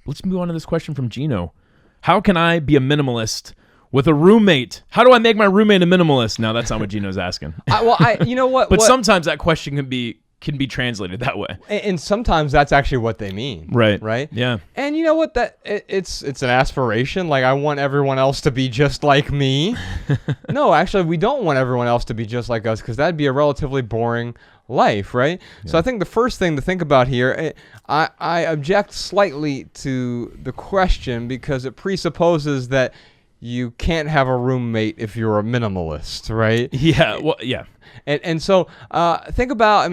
let's move on to this question from Gino. How can I be a minimalist with a roommate? How do I make my roommate a minimalist? No, that's not what Gino's asking. You know what? But sometimes that question can be translated that way. And sometimes that's actually what they mean. Right. Right? Yeah. And you know what? It's an aspiration. Like, I want everyone else to be just like me. No, actually, we don't want everyone else to be just like us, because that'd be a relatively boring life, right? Yeah. So I think the first thing to think about here, I object slightly to the question because it presupposes that you can't have a roommate if you're a minimalist, right? Yeah. Well, yeah. And so I think about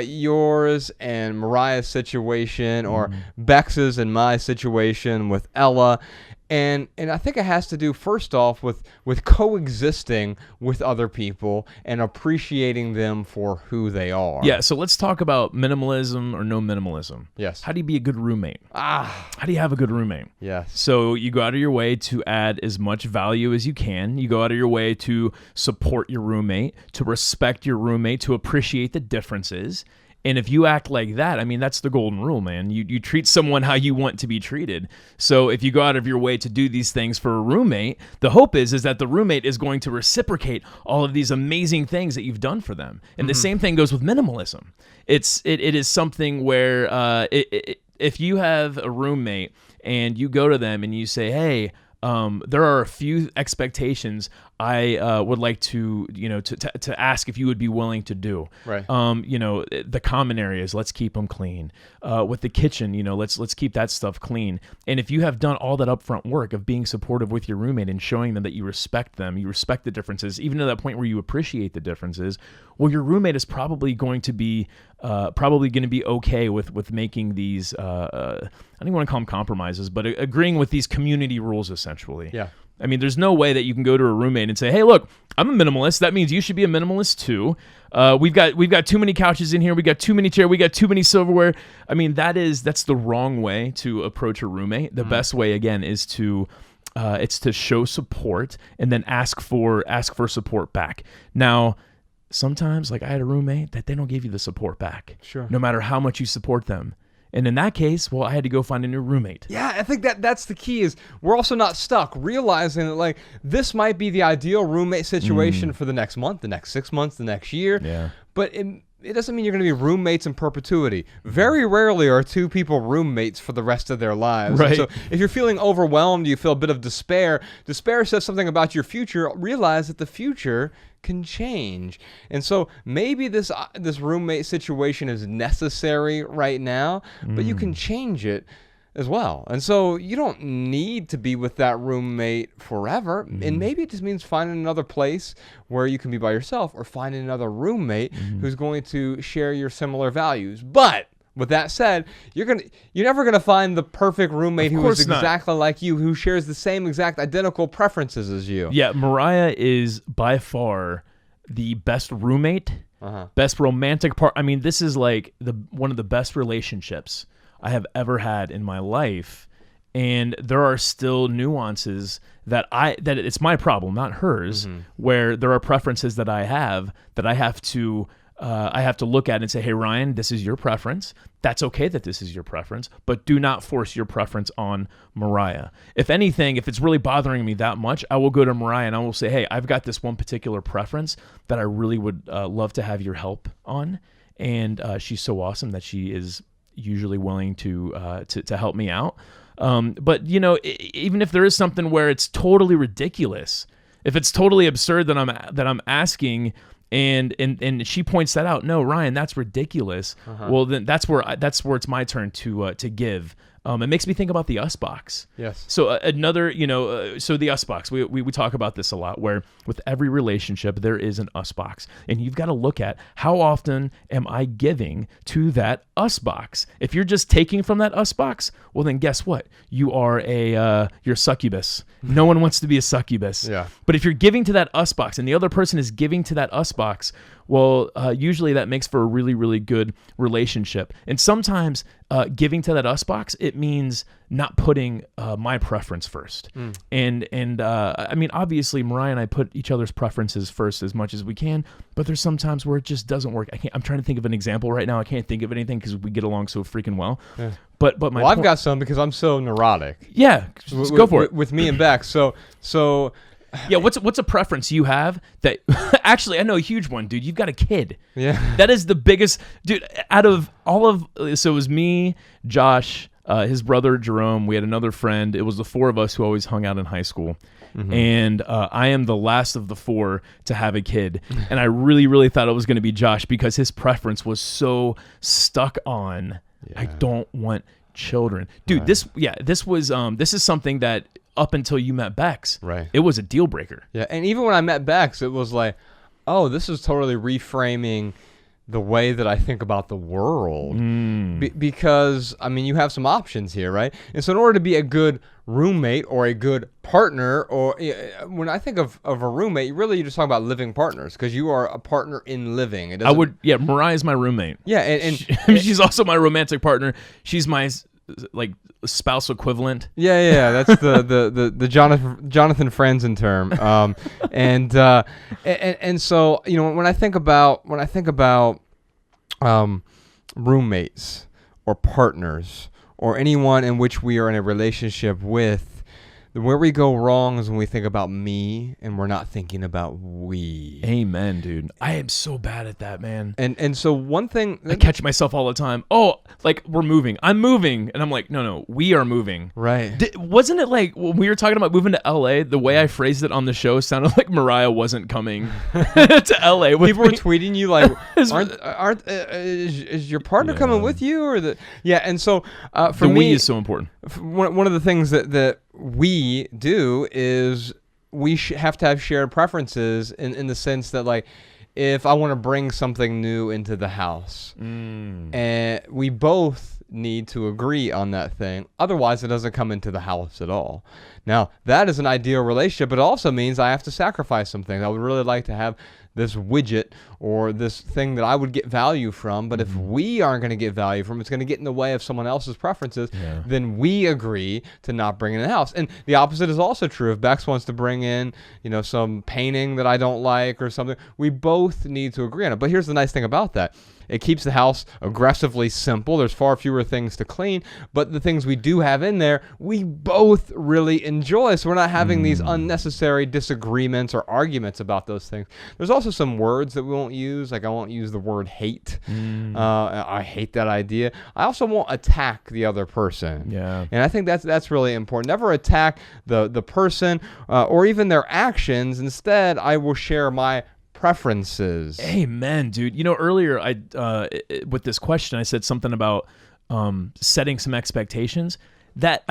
yours and Mariah's situation, or Bex's and my situation with Ella. And I think it has to do, first off, with coexisting with other people and appreciating them for who they are. Yeah, so let's talk about minimalism or no minimalism. Yes. How do you be a good roommate? How do you have a good roommate? Yes. So you go out of your way to add as much value as you can. You go out of your way to support your roommate, to respect your roommate, to appreciate the differences. And if you act like that, I mean, that's the golden rule, man. You treat someone how you want to be treated. So if you go out of your way to do these things for a roommate, the hope is that the roommate is going to reciprocate all of these amazing things that you've done for them. And the same thing goes with minimalism. It is something where if you have a roommate and you go to them and you say, hey, there are a few expectations I would like to ask if you would be willing to do. Right. The common areas, let's keep them clean. With the kitchen, let's keep that stuff clean. And if you have done all that upfront work of being supportive with your roommate and showing them that you respect them, you respect the differences, even to that point where you appreciate the differences, well, your roommate is probably going to be okay with making these. I don't even want to call them compromises, but agreeing with these community rules essentially. Yeah. I mean, there's no way that you can go to a roommate and say, hey, look, I'm a minimalist. That means you should be a minimalist too. We've got too many couches in here. We got too many chairs. We got too many silverware. I mean, that's the wrong way to approach a roommate. The best way, again, is to show support and then ask for support back. Now, sometimes, like I had a roommate that they don't give you the support back. Sure. No matter how much you support them. And in that case, well, I had to go find a new roommate. Yeah, I think that's the key, is we're also not stuck, realizing that, like, this might be the ideal roommate situation for the next month, the next 6 months, the next year. Yeah. But it doesn't mean you're going to be roommates in perpetuity. Very rarely are two people roommates for the rest of their lives. Right. And so if you're feeling overwhelmed, you feel a bit of despair. Despair says something about your future. Realize that the future can change. And so maybe this roommate situation is necessary right now, but you can change it as well. And so you don't need to be with that roommate forever. And maybe it just means finding another place where you can be by yourself, or finding another roommate who's going to share your similar values. But with that said, you're never gonna find the perfect roommate who is exactly like you, who shares the same exact identical preferences as you. Yeah, Mariah is by far the best roommate, best romantic part. I mean, this is like one of the best relationships I have ever had in my life. And there are still nuances that it's my problem, not hers, where there are preferences that I have to look at and say, hey, Ryan, this is your preference. That's okay that this is your preference, but do not force your preference on Mariah. If anything, if it's really bothering me that much, I will go to Mariah and I will say, hey, I've got this one particular preference that I really would love to have your help on. And she's so awesome that she is usually willing to help me out. But even if there is something where it's totally ridiculous, if it's totally absurd that I'm asking, and she points that out, no, Ryan, that's ridiculous. Well, then that's where it's my turn to give. It makes me think about the us box. Yes. So so the us box, we talk about this a lot, where with every relationship there is an us box, and you've got to look at how often am I giving to that us box. If you're just taking from that us box, well then guess what? You are you're a succubus. No one wants to be a succubus. Yeah. But if you're giving to that us box and the other person is giving to that us box, well, usually that makes for a really, really good relationship. And sometimes giving to that us box, it means not putting my preference first. And I mean, obviously, Mariah and I put each other's preferences first as much as we can, but there's some times where it just doesn't work. I'm trying to think of an example right now. I can't think of anything because we get along so freaking well. Yeah. But my I've got some because I'm so neurotic. Yeah, just go for it. With me and Beck. So yeah, what's a preference you have that actually I know a huge one, dude. You've got a kid. Yeah. That is the biggest, dude, out of all of, so it was me, Josh, his brother Jerome, we had another friend. It was the four of us who always hung out in high school. Mm-hmm. And I am the last of the four to have a kid. And I really, really thought it was going to be Josh because his preference was so stuck on, I don't want children. Dude, this is something that up until you met Bex, it was a deal breaker. Yeah, and even when I met Bex, it was like, oh, this is totally reframing the way that I think about the world. Because, I mean, you have some options here, right? And so in order to be a good roommate or a good partner, or when I think of a roommate, really you're just talking about living partners because you are a partner in living. Mariah's my roommate. Yeah, and she's also my romantic partner. She's my like spouse equivalent. Yeah, that's the Jonathan Franzen term. And so when I think about roommates or partners or anyone in which we are in a relationship with, where we go wrong is when we think about me and we're not thinking about we. Amen, dude. I am so bad at that, man. And so one thing I catch myself all the time. Oh, like we're moving. I'm moving. And I'm like, no, we are moving. Right. Wasn't it like when we were talking about moving to LA, the way I phrased it on the show sounded like Mariah wasn't coming to LA with People were tweeting you like, is your partner coming with you or the and so for me, we is so important. One of the things that we do is we have to have shared preferences in the sense that, like, if I want to bring something new into the house, and we both need to agree on that thing, otherwise it doesn't come into the house at all. Now, that is an ideal relationship, but it also means I have to sacrifice some things. I would really like to have this widget or this thing that I would get value from, but if we aren't going to get value from, it's going to get in the way of someone else's preferences, then we agree to not bring it in the house. And the opposite is also true. If Bex wants to bring in, some painting that I don't like or something, we both need to agree on it. But here's the nice thing about that. It keeps the house aggressively simple. There's far fewer things to clean, but the things we do have in there, we both really enjoy. So we're not having these unnecessary disagreements or arguments about those things. There's also some words that we won't use. Like I won't use the word hate. I hate that idea. I also won't attack the other person. Yeah. And I think that's really important. Never attack the person or even their actions. Instead, I will share my preferences. Amen, dude. Earlier with this question, I said something about setting some expectations. That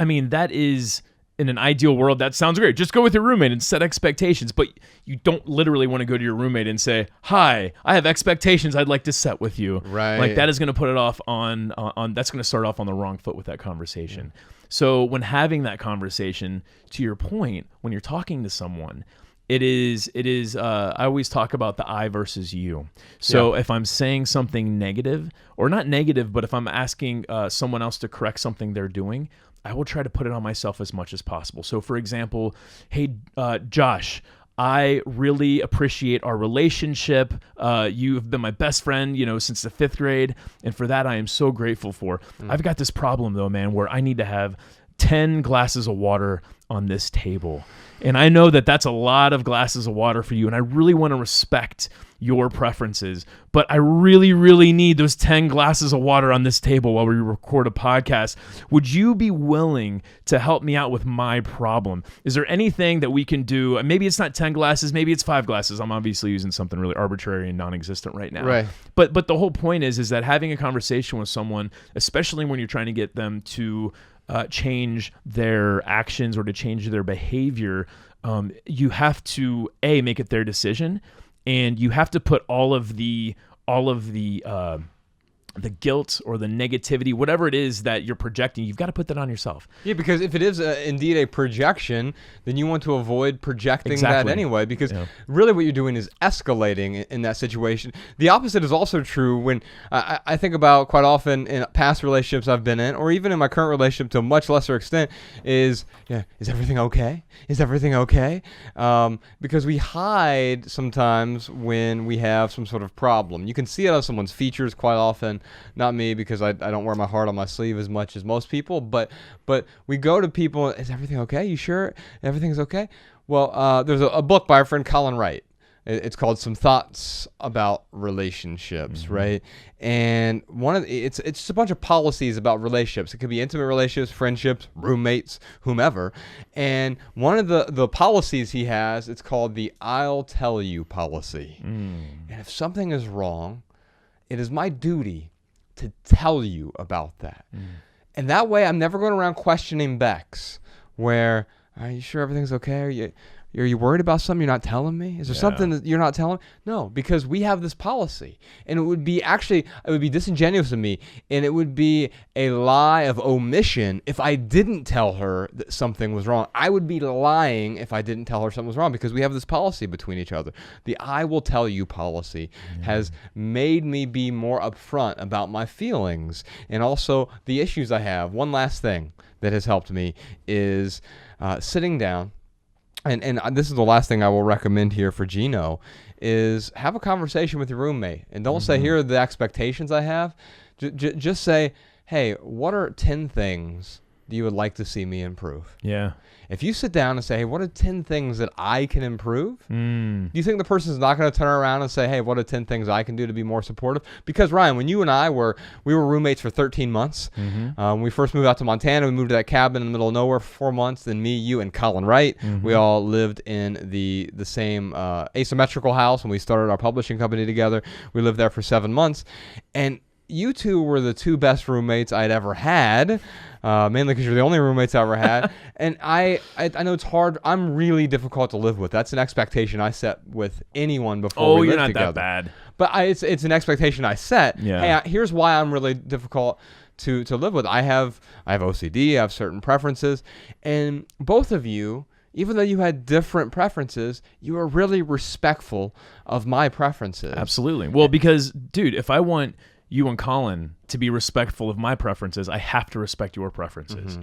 is, in an ideal world, that sounds great. Just go with your roommate and set expectations. But you don't literally want to go to your roommate and say, "Hi, I have expectations I'd like to set with you." Right. Like that is going to put it off on that's going to start off on the wrong foot with that conversation. So when having that conversation, to your point, when you're talking to someone, it is. I always talk about the I versus you. So if I'm saying something negative, or not negative, but if I'm asking someone else to correct something they're doing, I will try to put it on myself as much as possible. So for example, hey, Josh, I really appreciate our relationship. You've been my best friend, since the 5th grade. And for that, I am so grateful for. I've got this problem though, man, where I need to have 10 glasses of water on this table. And I know that that's a lot of glasses of water for you, and I really want to respect your preferences, but I really, really need those 10 glasses of water on this table while we record a podcast. Would you be willing to help me out with my problem? Is there anything that we can do? Maybe it's not 10 glasses, maybe it's 5 glasses. I'm obviously using something really arbitrary and non-existent right now. Right. But the whole point is that having a conversation with someone, especially when you're trying to get them to change their actions or to change their behavior, you have to make it their decision, and you have to put all of the guilt or the negativity, whatever it is that you're projecting, you've got to put that on yourself. Yeah, because if it is indeed a projection, then you want to avoid projecting that anyway, because really what you're doing is escalating in that situation. The opposite is also true when I think about quite often in past relationships I've been in, or even in my current relationship to a much lesser extent, is everything okay? Is everything okay? Because we hide sometimes when we have some sort of problem. You can see it on someone's features quite often. not me because I don't wear my heart on my sleeve as much as most people, but we go to people, is everything okay? You sure everything's okay? Well, there's a book by our friend Colin Wright. It's called Some Thoughts About Relationships, right? And it's just a bunch of policies about relationships. It could be intimate relationships, friendships, roommates, whomever. And one of the policies he has, it's called the I'll tell you policy. And if something is wrong, it is my duty to tell you about that. And that way I'm never going around questioning Bex where, are you sure everything's okay? Are you worried about something you're not telling me? Is there something that you're not telling me? No, because we have this policy. And it would be disingenuous of me, and it would be a lie of omission if I didn't tell her that something was wrong. I would be lying if I didn't tell her something was wrong because we have this policy between each other. The I will tell you policy has made me be more upfront about my feelings and also the issues I have. One last thing that has helped me is sitting down. And this is the last thing I will recommend here for Gino, is have a conversation with your roommate. And don't say, here are the expectations I have. Just say, hey, what are 10 things that you would like to see me improve? Yeah. If you sit down and say, hey, what are 10 things that I can improve? Do you think the person's not going to turn around and say, hey, what are 10 things I can do to be more supportive? Because, Ryan, when you and I were roommates for 13 months. When we first moved out to Montana, we moved to that cabin in the middle of nowhere for 4 months. Then me, you, and Colin Wright, we all lived in the same asymmetrical house when we started our publishing company together. We lived there for 7 months. And you two were the two best roommates I'd ever had, mainly because you're the only roommates I ever had. And I know it's hard. I'm really difficult to live with. That's an expectation I set with anyone before we lived together. You're not that bad. But it's an expectation I set. Yeah. Hey, here's why I'm really difficult to live with. I have OCD. I have certain preferences. And both of you, even though you had different preferences, you were really respectful of my preferences. Absolutely. Well, because, dude, if I want you and Colin to be respectful of my preferences, I have to respect your preferences.